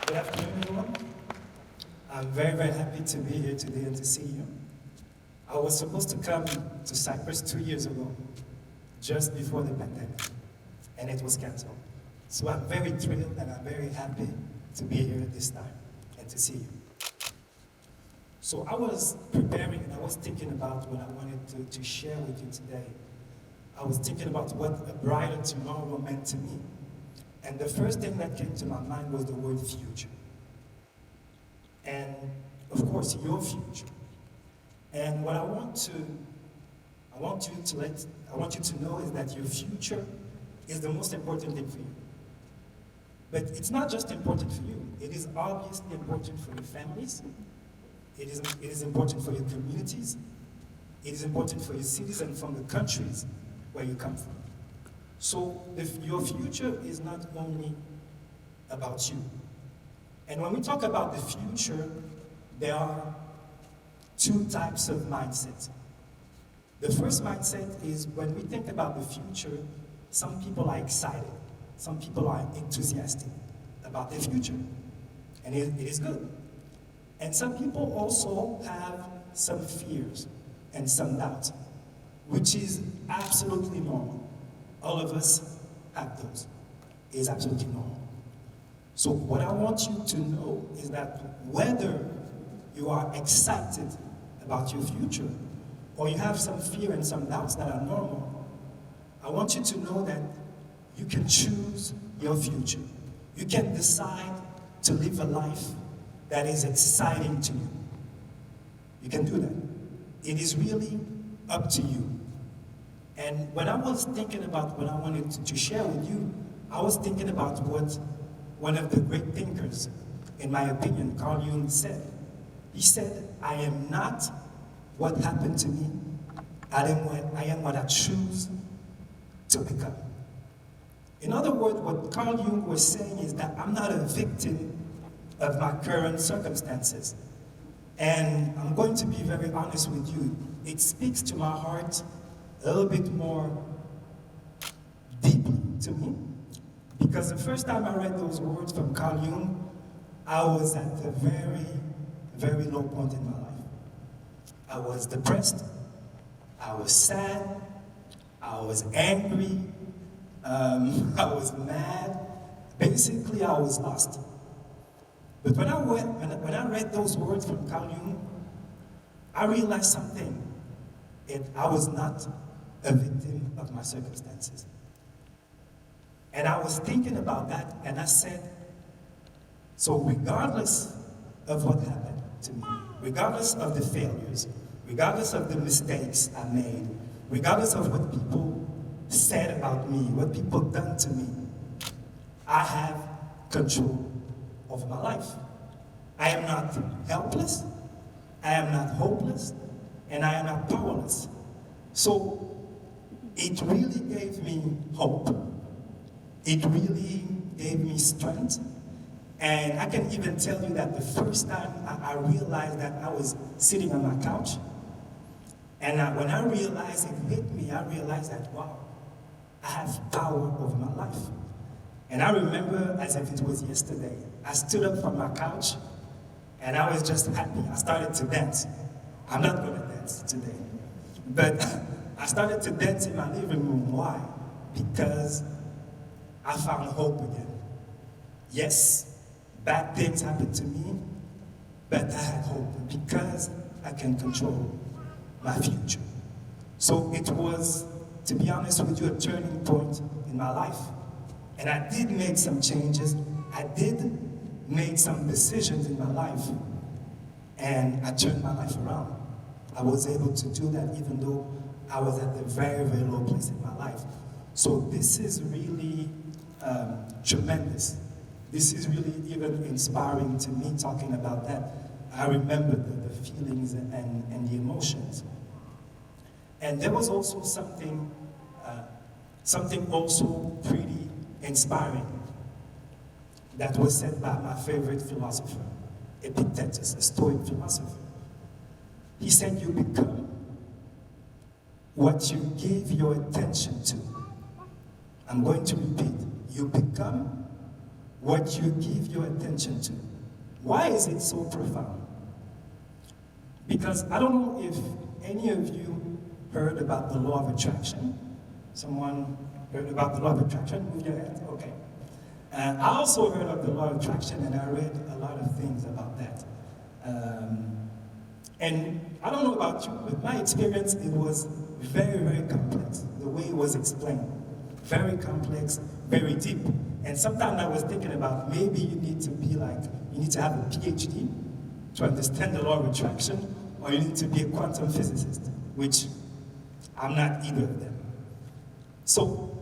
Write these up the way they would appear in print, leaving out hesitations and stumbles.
Good afternoon, everyone. I'm very, very happy to be here today and to see you. I was supposed to come to Cyprus 2 years ago, just before the pandemic, and it was canceled. So I'm very thrilled and I'm very happy to be here this time and to see you. So I was preparing and I was thinking about what I wanted to share with you today. I was thinking about what a brighter tomorrow meant to me. And the first thing that came to my mind was the word future. And of course, your future. And what I want you to know is that your future is the most important thing for you. But it's not just important for you. It is obviously important for your families. It is important for your communities. It is important for your cities and from the countries where you come from. So your future is not only about you. And when we talk about the future, there are two types of mindsets. The first mindset is when we think about the future, some people are excited. Some people are enthusiastic about the future. And it is good. And some people also have some fears and some doubts, which is absolutely normal. All of us have those. It is absolutely normal. So what I want you to know is that whether you are excited about your future or you have some fear and some doubts that are normal, I want you to know that you can choose your future. You can decide to live a life that is exciting to you. You can do that. It is really up to you. And when I was thinking about what I wanted to share with you, I was thinking about what one of the great thinkers, in my opinion, Carl Jung said. He said, I am not what happened to me, I am what I choose to become. In other words, what Carl Jung was saying is that I'm not a victim of my current circumstances. And I'm going to be very honest with you. It speaks to my heart a little bit more deeply to me. Because the first time I read those words from Carl Jung, I was at a very, very low point in my life. I was depressed, I was sad, I was angry, I was mad. Basically, I was lost. But when I read those words from Carl Jung, I realized something. I was not a victim of my circumstances. And I was thinking about that, and I said, so regardless of what happened to me, regardless of the failures, regardless of the mistakes I made, regardless of what people said about me, what people done to me, I have control over my life. I am not helpless, I am not hopeless, and I am not powerless. So it really gave me hope. It really gave me strength. And I can even tell you that the first time I realized that I was sitting on my couch, and when I realized it hit me, I realized that, wow, I have power over my life. And I remember as if it was yesterday, I stood up from my couch, and I was just happy. I started to dance. I'm not going to dance today. But I started to dance in my living room. Why? Because I found hope again. Yes, bad things happened to me, but I had hope because I can control my future. So it was, to be honest with you, a turning point in my life. And I did make some changes. I did make some decisions in my life. And I turned my life around. I was able to do that even though I was at a very, very low place in my life. So this is really tremendous. This is really even inspiring to me talking about that. I remember the feelings and the emotions. And there was also something also pretty inspiring that was said by my favorite philosopher, Epictetus, a Stoic philosopher. He said, you become what you give your attention to. I'm going to repeat. You become what you give your attention to. Why is it so profound? Because I don't know if any of you heard about the law of attraction. Someone heard about the law of attraction? Move your hands. Okay. I also heard of the law of attraction, and I read a lot of things about that. And I don't know about you, but my experience, it was very, very complex, the way it was explained. Very complex, very deep. And sometimes I was thinking about maybe you need to have a PhD to understand the law of attraction, or you need to be a quantum physicist, which I'm not either of them. So,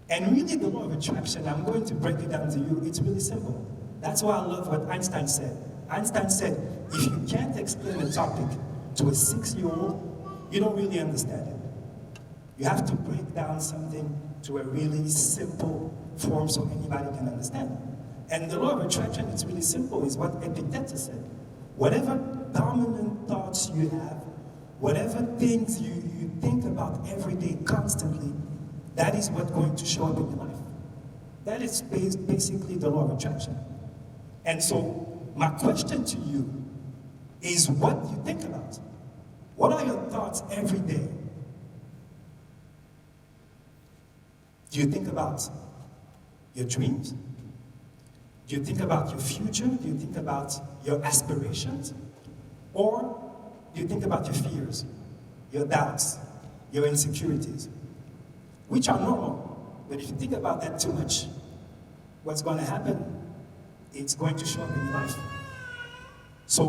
and really the law of attraction, I'm going to break it down to you, it's really simple. That's why I love what Einstein said. Einstein said, if you can't explain a topic to a 6-year-old, you don't really understand it. You have to break down something to a really simple form so anybody can understand. And the law of attraction, it's really simple, is what Epictetus said. Whatever dominant thoughts you have, whatever things you think about every day constantly, that is what's going to show up in your life. That is basically the law of attraction. And so, my question to you is what you think about. What are your thoughts every day? Do you think about your dreams? Do you think about your future? Do you think about your aspirations? Or do you think about your fears, your doubts, your insecurities? Which are normal, but if you think about that too much, what's going to happen? It's going to show up in your life. So,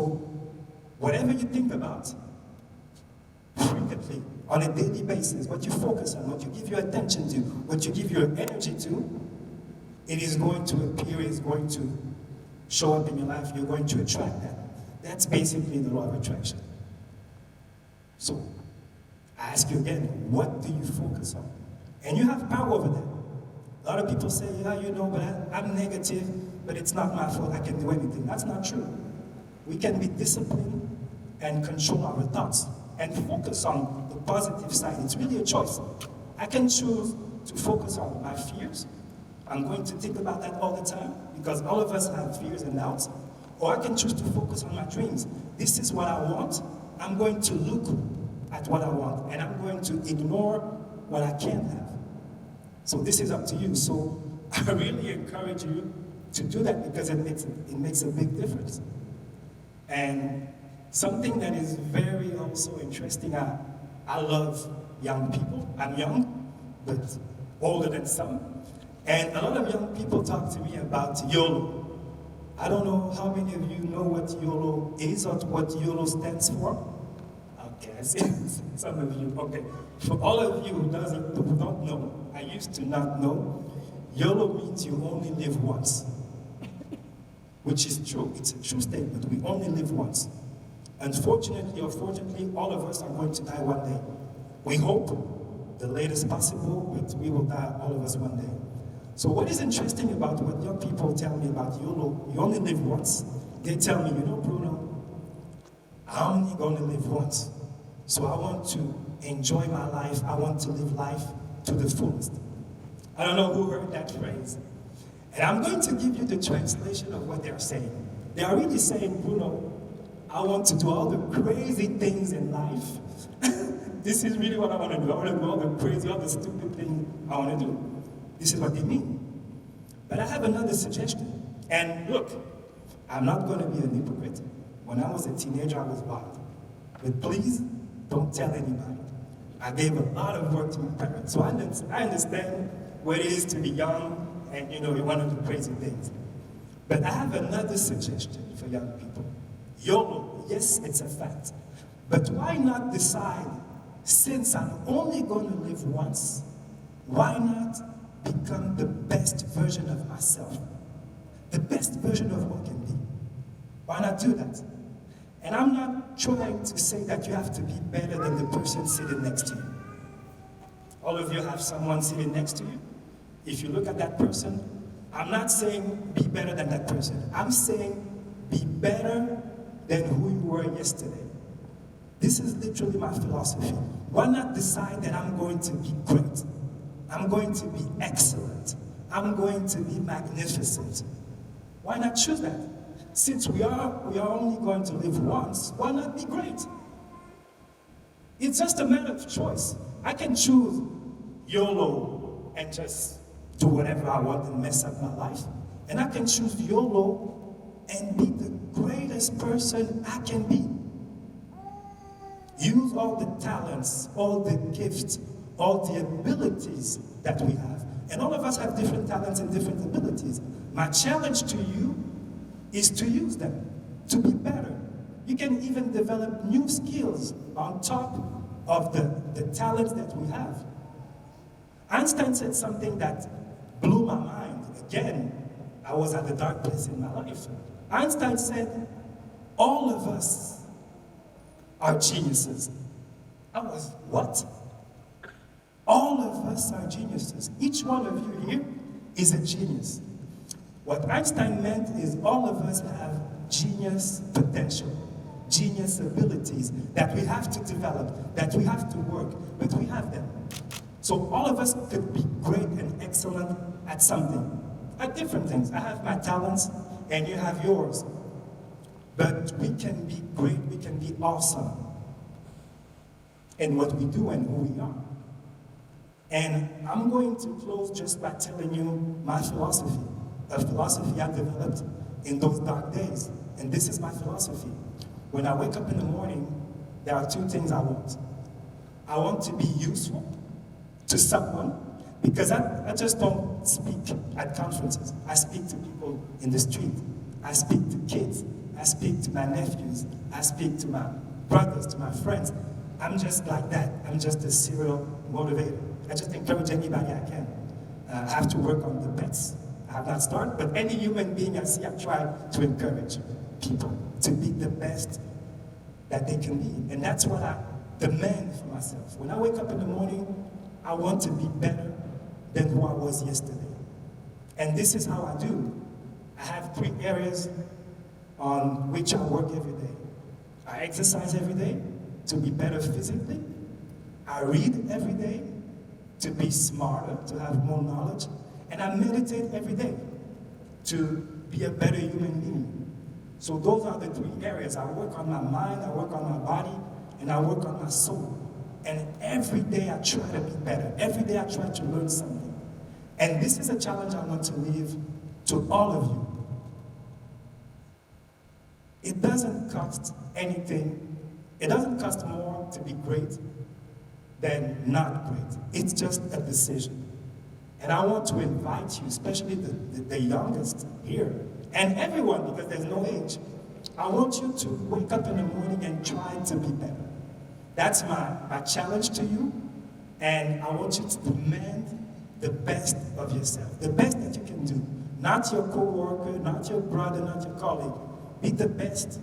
whatever you think about, frequently, on a daily basis, what you focus on, what you give your attention to, what you give your energy to, it is going to appear, it's going to show up in your life, you're going to attract that. That's basically the law of attraction. So, I ask you again, what do you focus on? And you have power over that. A lot of people say, yeah, but I'm negative, but it's not my fault, I can do anything. That's not true. We can be disciplined and control our thoughts and focus on the positive side. It's really a choice. I can choose to focus on my fears. I'm going to think about that all the time because all of us have fears and doubts. Or I can choose to focus on my dreams. This is what I want. I'm going to look at what I want and I'm going to ignore what I can't have. So this is up to you. So I really encourage you to do that because it makes a big difference. And something that is very also interesting, I love young people. I'm young, but older than some. And a lot of young people talk to me about YOLO. I don't know how many of you know what YOLO is or what YOLO stands for. Okay, I see some of you. Okay, for all of you who don't know, I used to not know, YOLO means you only live once. Which is true, it's a true statement, we only live once. Unfortunately or fortunately, all of us are going to die one day. We hope the latest possible, but we will die, all of us, one day. So what is interesting about what young people tell me about YOLO, you only live once. They tell me, Bruno, I'm only going to live once. So I want to enjoy my life, I want to live life to the fullest. I don't know who heard that phrase. And I'm going to give you the translation of what they're saying. They are really saying, Bruno, I want to do all the crazy things in life. This is really what I want to do. I want to do all the crazy, all the stupid things I want to do. This is what they mean. But I have another suggestion. And look, I'm not going to be a hypocrite. When I was a teenager, I was wild. But please, don't tell anybody. I gave a lot of work to my parents. So I understand what it is to be young and you want to do crazy things. But I have another suggestion for young people. YOLO, yes, it's a fact. But why not decide, since I'm only going to live once, why not become the best version of myself? The best version of what can be. Why not do that? And I'm not trying to say that you have to be better than the person sitting next to you. All of you have someone sitting next to you. If you look at that person, I'm not saying be better than that person. I'm saying be better than who you were yesterday. This is literally my philosophy. Why not decide that I'm going to be great? I'm going to be excellent. I'm going to be magnificent. Why not choose that? Since we are only going to live once, why not be great? It's just a matter of choice. I can choose YOLO and just do whatever I want and mess up my life. And I can choose YOLO and be the greatest person I can be. Use all the talents, all the gifts, all the abilities that we have. And all of us have different talents and different abilities. My challenge to you is to use them, to be better. You can even develop new skills on top of the talents that we have. Einstein said something that blew my mind. Again, I was at a dark place in my life. Einstein said, all of us are geniuses. I was, what? All of us are geniuses. Each one of you here is a genius. What Einstein meant is all of us have genius potential, genius abilities that we have to develop, that we have to work, but we have them. So all of us could be great and excellent at something, at different things. I have my talents and you have yours. But we can be great, we can be awesome in what we do and who we are. And I'm going to close just by telling you my philosophy, a philosophy I developed in those dark days. And this is my philosophy. When I wake up in the morning, there are two things I want. I want to be useful to someone, because I just don't speak at conferences. I speak to people in the street. I speak to kids. I speak to my nephews. I speak to my brothers, to my friends. I'm just like that. I'm just a serial motivator. I just encourage anybody I can. I have to work on the bets. I have not started, but any human being I see, I try to encourage people to be the best that they can be. And that's what I demand for myself. When I wake up in the morning, I want to be better than who I was yesterday. And this is how I do. I have 3 areas on which I work every day. I exercise every day to be better physically. I read every day to be smarter, to have more knowledge. And I meditate every day to be a better human being. So those are the 3 areas. I work on my mind, I work on my body, and I work on my soul. And every day I try to be better. Every day I try to learn something. And this is a challenge I want to leave to all of you. It doesn't cost anything. It doesn't cost more to be great than not great. It's just a decision. And I want to invite you, especially the youngest here, and everyone, because there's no age. I want you to wake up in the morning and try to be better. That's my challenge to you. And I want you to demand the best of yourself, the best that you can do. Not your coworker, not your brother, not your colleague. Be the best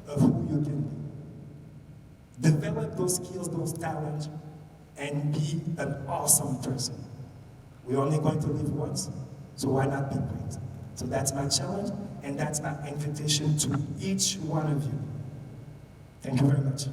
of who you can be. Develop those skills, those talents, and be an awesome person. We're only going to live once, so why not be great? So that's my challenge, and that's my invitation to each one of you. Thank you very much.